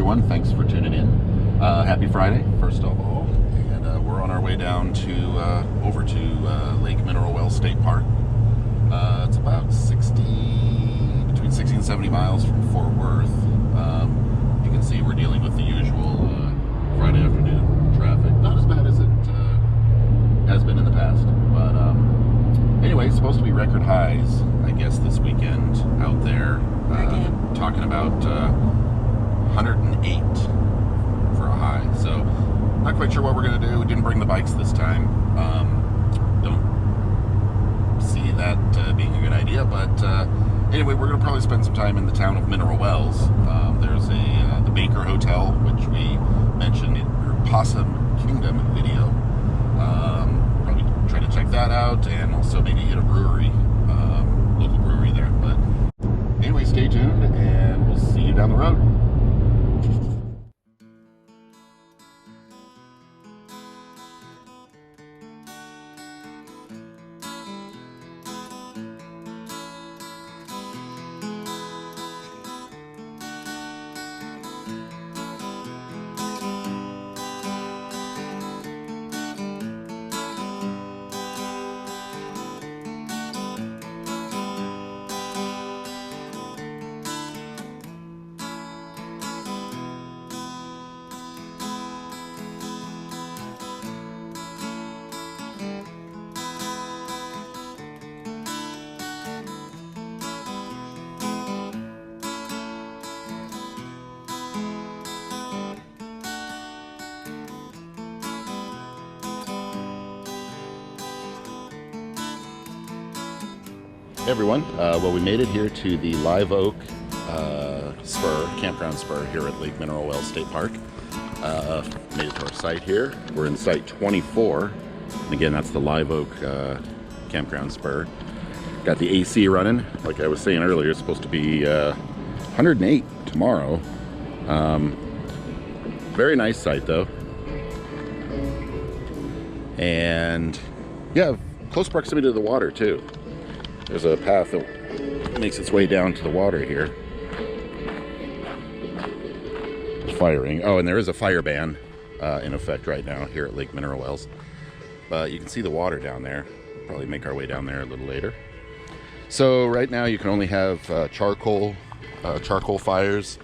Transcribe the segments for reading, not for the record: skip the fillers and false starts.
everyone. Thanks for tuning in. Happy Friday, first of all. And we're on our way down to over to Lake Mineral Wells State Park. It's about between 60 and 70 miles from Fort Worth. You can see we're dealing with the usual Friday afternoon traffic. Not as bad as it has been in the past, but anyway, it's supposed to be record highs, I guess, this weekend out there. Talking about 108 for a high. So, not quite sure what we're going to do. We didn't bring the bikes this time. Don't see that being a good idea, but anyway, we're going to probably spend some time in the town of Mineral Wells. There's the Baker Hotel, which we mentioned in our Possum Kingdom video. Probably try to check that out, and also maybe hit a brewery, local brewery there. But anyway, stay tuned, and we'll see you down the road. Hey everyone, well, we made it here to the Live Oak Campground Spur here at Lake Mineral Wells State Park. Made it to our site here. We're in site 24. And again, that's the Live Oak Campground Spur. Got the AC running. Like I was saying earlier, it's supposed to be 108 tomorrow. Very nice site though. And yeah, close proximity to the water too. There's a path that makes its way down to the water here. Firing. Oh, and there is a fire ban in effect right now here at Lake Mineral Wells. But you can see the water down there. We'll probably make our way down there a little later. So right now you can only have charcoal fires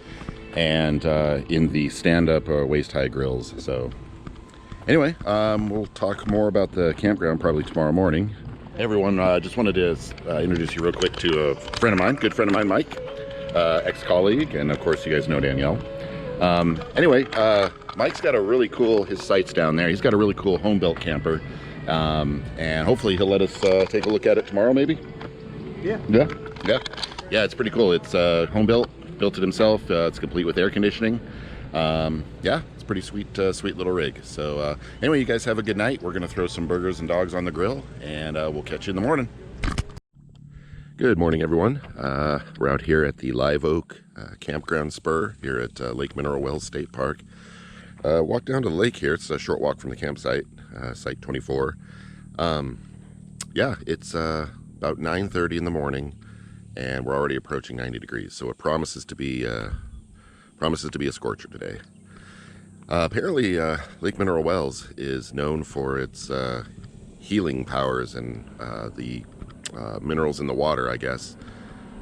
and in the stand-up waist-high grills. So anyway, we'll talk more about the campground probably tomorrow morning. Hey everyone, just wanted to introduce you real quick to a friend of mine, good friend of mine, Mike, ex-colleague, and of course you guys know Danielle. Anyway, Mike's got a really cool, his site's down there, he's got a really cool home-built camper, and hopefully he'll let us take a look at it tomorrow maybe? Yeah, it's pretty cool. It's home-built, built it himself, it's complete with air conditioning. Yeah, it's a pretty sweet little rig. So anyway, you guys have a good night. We're gonna throw some burgers and dogs on the grill, and we'll catch you in the morning. Good morning, everyone. We're out here at the Live Oak Campground Spur here at Lake Mineral Wells State Park. Walk down to the lake here. It's a short walk from the campsite, site 24. Yeah, it's about 9:30 in the morning, and we're already approaching 90 degrees. So it promises to be a scorcher today. Apparently, Lake Mineral Wells is known for its healing powers, and the minerals in the water, I guess,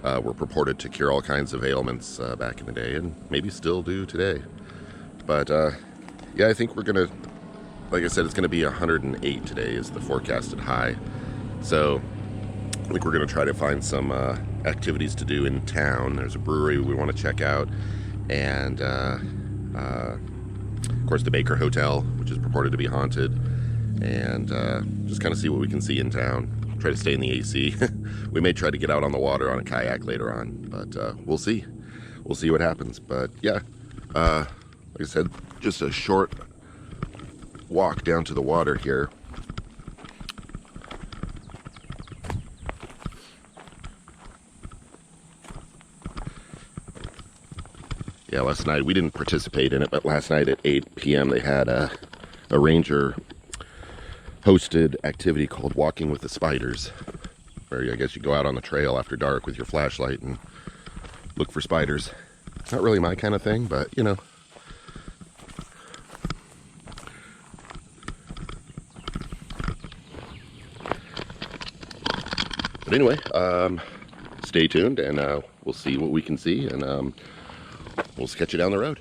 were purported to cure all kinds of ailments back in the day, and maybe still do today. But yeah, I think we're gonna, like I said, it's gonna be 108 today is the forecasted high. So I think we're gonna try to find some activities to do in town. There's a brewery we want to check out, and of course the Baker Hotel, which is purported to be haunted, and just kind of see what we can see in town. Try to stay in the AC. We may try to get out on the water on a kayak later on, but we'll see what happens. But yeah, like I said, just a short walk down to the water here. Yeah, last night, we didn't participate in it, but last night at 8 p.m. they had a ranger hosted activity called Walking with the Spiders, where I guess you go out on the trail after dark with your flashlight and look for spiders. It's not really my kind of thing, but you know, But anyway, stay tuned, and we'll see what we can see, and we'll sketch you down the road.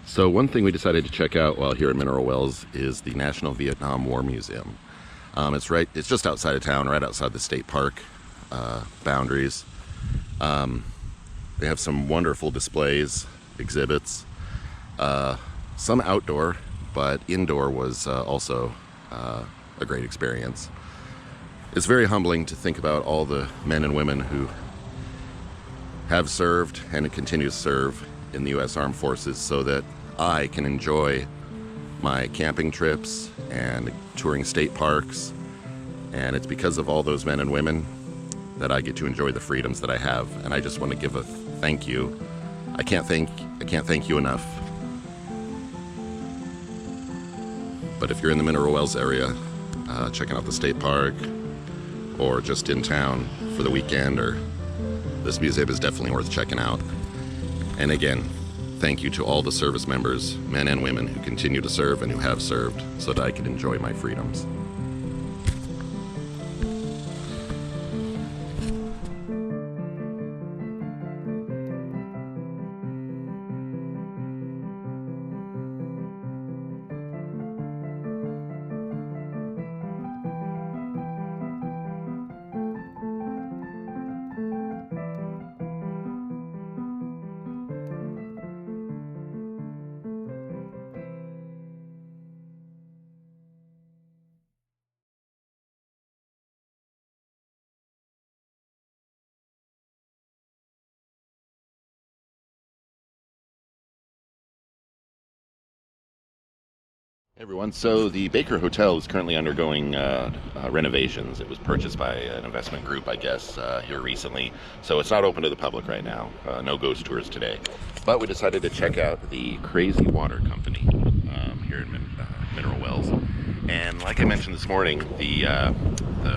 So one thing we decided to check out while here at Mineral Wells is the National Vietnam War Museum. It's just outside of town, right outside the state park boundaries. They have some wonderful displays, exhibits, some outdoor, but indoor was also a great experience. It's very humbling to think about all the men and women who have served and continue to serve in the U.S. Armed Forces so that I can enjoy my camping trips and touring state parks. And it's because of all those men and women that I get to enjoy the freedoms that I have. And I just want to give a thank you. I can't thank you enough. But if you're in the Mineral Wells area, checking out the state park, or just in town for the weekend, or this museum is definitely worth checking out. And again, thank you to all the service members, men and women, who continue to serve and who have served so that I can enjoy my freedoms. Hey everyone, so the Baker Hotel is currently undergoing renovations. It was purchased by an investment group, I guess, here recently. So it's not open to the public right now. No ghost tours today. But we decided to check out the Crazy Water Company here in Mineral Wells. And like I mentioned this morning, the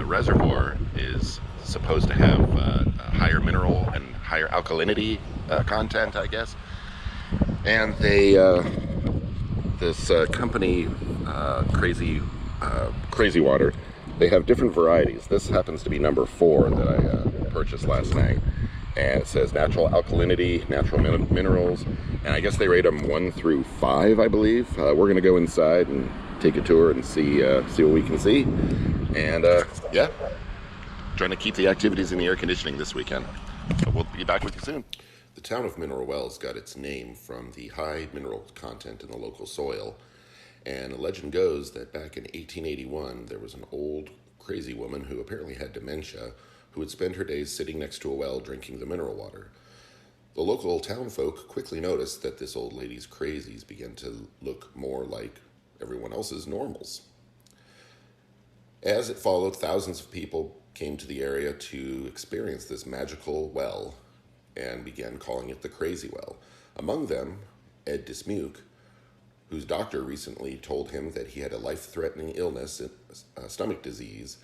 reservoir is supposed to have higher mineral and higher alkalinity content, I guess. And this company, Crazy Water, they have different varieties. This happens to be number 4 that I purchased last night, and it says natural alkalinity, natural minerals, and I guess they rate them 1 through 5, I believe. We're gonna go inside and take a tour and see what we can see, and yeah, trying to keep the activities in the air conditioning this weekend. So we'll be back with you soon. The town of Mineral Wells got its name from the high mineral content in the local soil, and a legend goes that back in 1881 there was an old crazy woman who apparently had dementia who would spend her days sitting next to a well drinking the mineral water. The local town folk quickly noticed that this old lady's crazies began to look more like everyone else's normals. As it followed, thousands of people came to the area to experience this magical well and began calling it the Crazy Well. Among them, Ed Dismuke, whose doctor recently told him that he had a life-threatening illness, a stomach disease,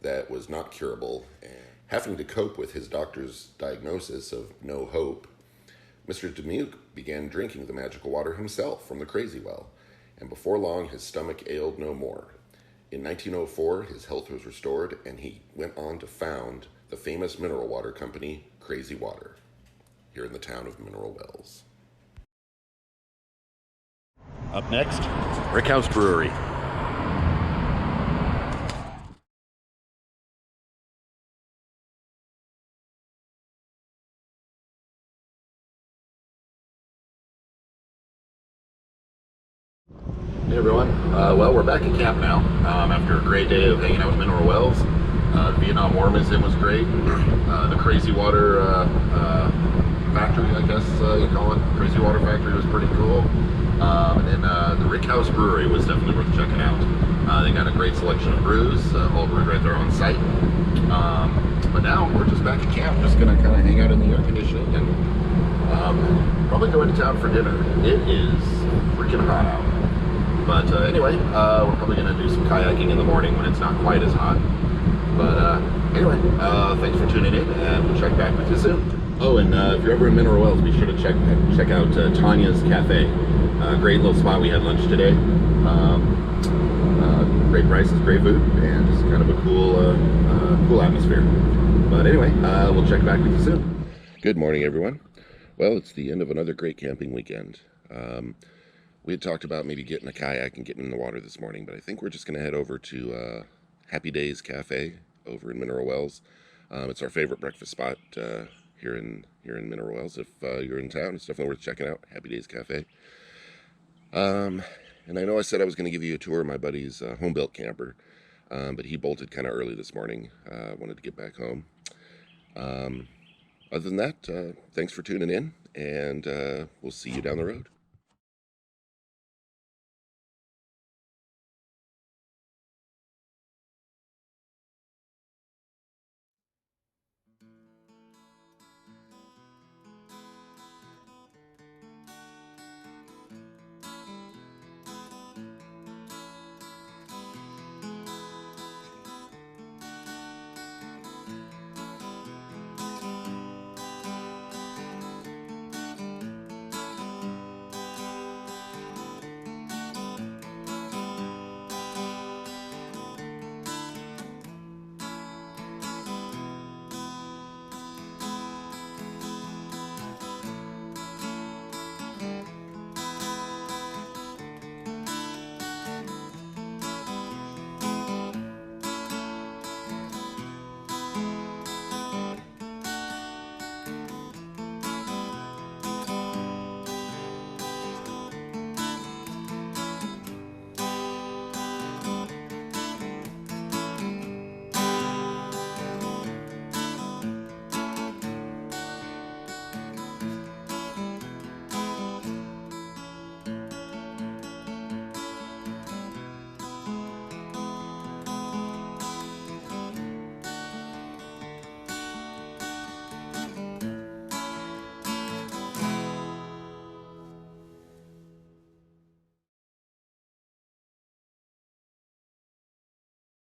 that was not curable. And having to cope with his doctor's diagnosis of no hope, Mr. Dismuke began drinking the magical water himself from the Crazy Well, and before long his stomach ailed no more. In 1904, his health was restored, and he went on to found the famous mineral water company, Crazy Water, here in the town of Mineral Wells. Up next, Rickhouse Brewery. Hey everyone, well, we're back at camp now after a great day of hanging out with Mineral Wells. The Vietnam War Museum was great. The Crazy Water factory, I guess you call it. Crazy Water Factory was pretty cool. And then the Rickhouse Brewery was definitely worth checking out. They got a great selection of brews, all brewed right there on site. But now we're just back at camp, just gonna kind of hang out in the air conditioning and probably go into town for dinner. It is freaking hot out. But anyway, we're probably gonna do some kayaking in the morning when it's not quite as hot. But anyway, thanks for tuning in, and we'll check back with you soon. Oh, and if you're ever in Mineral Wells, be sure to check out Tanya's Cafe. Great little spot. We had lunch today. Great prices, great food, and just kind of a cool atmosphere. But anyway, we'll check back with you soon. Good morning, everyone. Well, it's the end of another great camping weekend. We had talked about maybe getting a kayak and getting in the water this morning, but I think we're just going to head over to Happy Days Cafe over in Mineral Wells. It's our favorite breakfast spot here in Mineral Wells. If you're in town, it's definitely worth checking out. Happy Days Cafe. And I know I said I was going to give you a tour of my buddy's home-built camper, but he bolted kind of early this morning. Wanted to get back home. Other than that, thanks for tuning in, and we'll see you down the road.